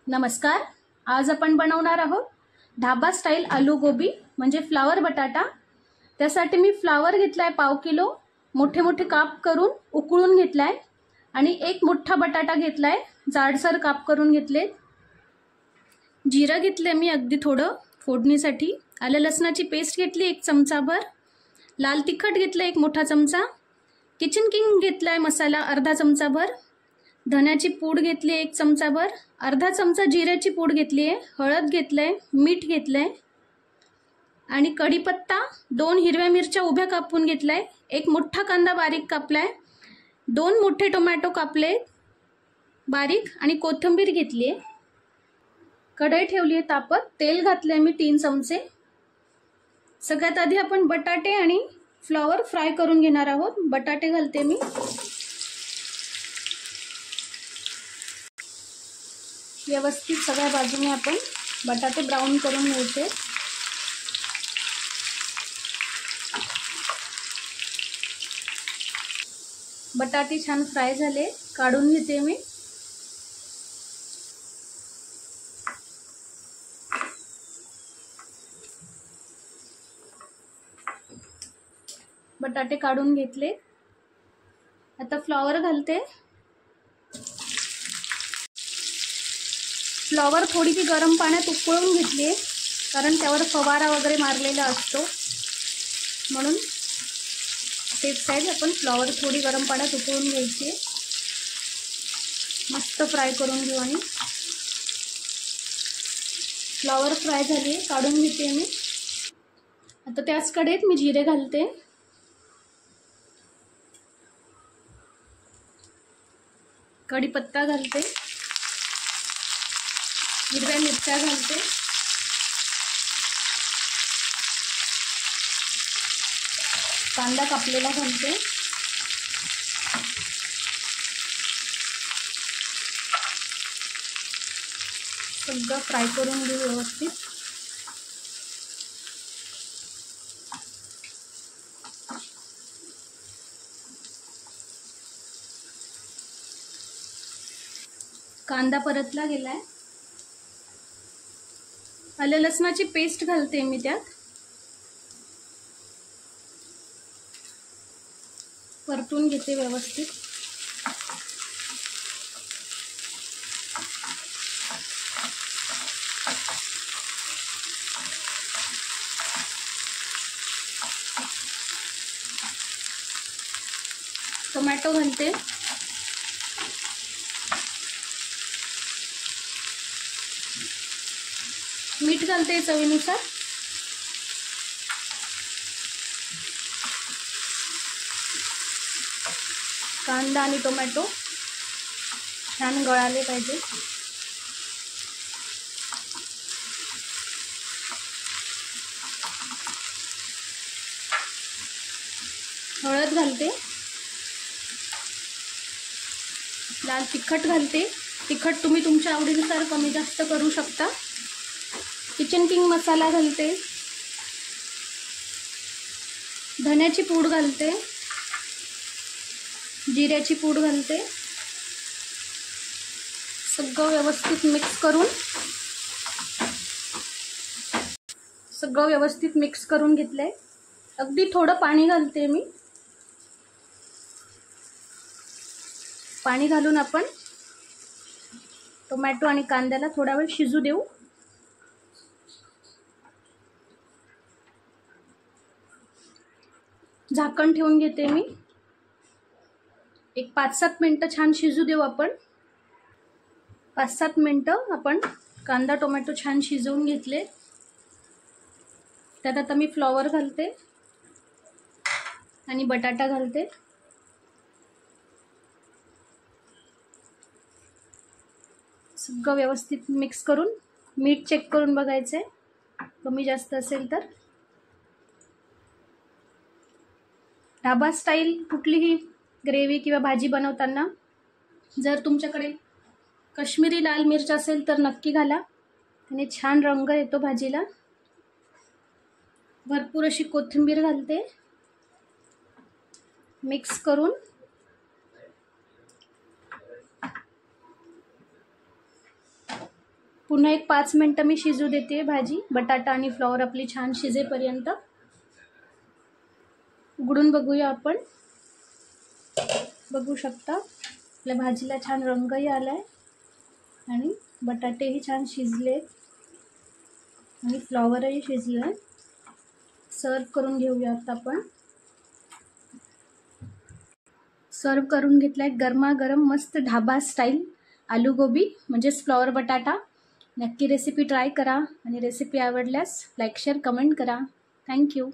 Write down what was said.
नमस्कार. आज आपण बनवणार आहोत ढाबा स्टाईल आलू गोबी म्हणजे फ्लावर बटाटा. त्यासाठी मी फ्लावर घेतलाय पाव किलो, मोठे मोठे काप करून उकळून घेतलाय आणि एक मोठा बटाटा घेतलाय, जाडसर काप करून घेतले. जिरा घेतले मी अगदी थोडं फोडणीसाठी. आलं लसणाची पेस्ट घेतली 1 चमचाभर. लाल तिखट घेतलं 1 मोठा चमचा. किचन किंग घेतलाय मसाला अर्धा चमचाभर. धन्याची पूड घेतली 1 चमचाभर. अर्धा चमचा जिऱ्याची पूड घेतली आहे. हळद घेतलंय, मीठ घेतलंय आणि कढीपत्ता, 2 हिरव्या मिरच्या उभ्या कापून घेतलाय. 1 मोठा कांदा बारीक कापलाय. 2 मोठे टोमॅटो कापले बारीक आणि कोथिंबीर घेतली आहे. कढई ठेवली आहे तापत. तेल घातले मी 3 चमचे. सगळ्यात आधी आपण बटाटे आणि फ्लॉवर फ्राय करून घेणार आहोत. बटाटे घालते मी. व्यवस्थित सगळ्या बाजूने आपण बटाटे ब्राउन करून घ्यायचे. बटाटे छान फ्राय झाले, काढून घेते मी. बटाटे काढून घेतले. आता फ्लॉवर घालते. फ्लॉवर थोडीशी गरम पाण्यात उकळून घेतली आहे, कारण त्यावर फवारा वगैरे मारलेला असतो, म्हणून सेफ साईड आपण फ्लॉवर थोडी गरम पाण्यात उकळून घ्यायची. मस्त फ्राय करून घेऊ. आणि फ्लॉवर फ्राय झाली, काढून घेते मी. आता त्याच कढईत मी जिरे घालते. कढीपत्ता घालते. हिरव्या मिरच्या घालते. कांदा कापलेला घालते. सगळं फ्राय करून घेऊ व्यवस्थित. कांदा परतला गेलाय. आलं लसणाची पेस्ट घालते मी त्यात. परतून घेते व्यवस्थित. टोमॅटो घालते. मीठ घालते चवीनुसार. कांदा आणि टोमॅटो छान गळाले पाहिजे. हळद घालते. लाल तिखट घालते. तिखट तुम्ही तुमच्या आवडीनुसार कमी जास्त करू शकता. किचन किंग मसाला घालते. धन्याची पूड घालते. जिऱ्याची पूड घालते. सगळं व्यवस्थित मिक्स करून घेतलंय. अगदी थोडं पाणी घालते मी. पाणी घालून आपण टोमॅटो आणि कांद्याला थोडा वेळ शिजू देऊ. झाकण ठेवून घेते मी. एक 5-7 मिनिटं छान शिजू देऊ आपण. 5-7 मिनिटं आपण कांदा टोमॅटो छान शिजवून घेतले. त्यात आता मी फ्लॉवर घालते आणि बटाटा घालते. सगळं व्यवस्थित मिक्स करून मीठ चेक करून बघायचे, कमी जास्त असेल तर. ढाबा स्टाईल कुठलीही ग्रेव्ही किंवा भाजी बनवताना जर तुमच्याकडे काश्मीरी लाल मिर्च असेल तर नक्की घाला, त्याने छान रंग येतो भाजीला. भरपूर अशी कोथिंबीर घालते. मिक्स करून पुन्हा एक 5 मिनटं मी शिजू देते भाजी. बटाटा आणि फ्लॉवर आपली छान शिजेपर्यंत. उघडून बघूया आपण. बघू शकता आपल्या भाजीला छान रंगही आलाय आणि बटाटेही छान शिजले आणि फ्लॉवरही शिजलं. सर्व करून घेऊया आता आपण. सर्व करून घेतलाय गरमागरम मस्त ढाबा स्टाईल आलू गोबी म्हणजेच फ्लॉवर बटाटा. नक्की रेसिपी ट्राय करा आणि रेसिपी आवडल्यास लाईक शेअर कमेंट करा. थँक्यू.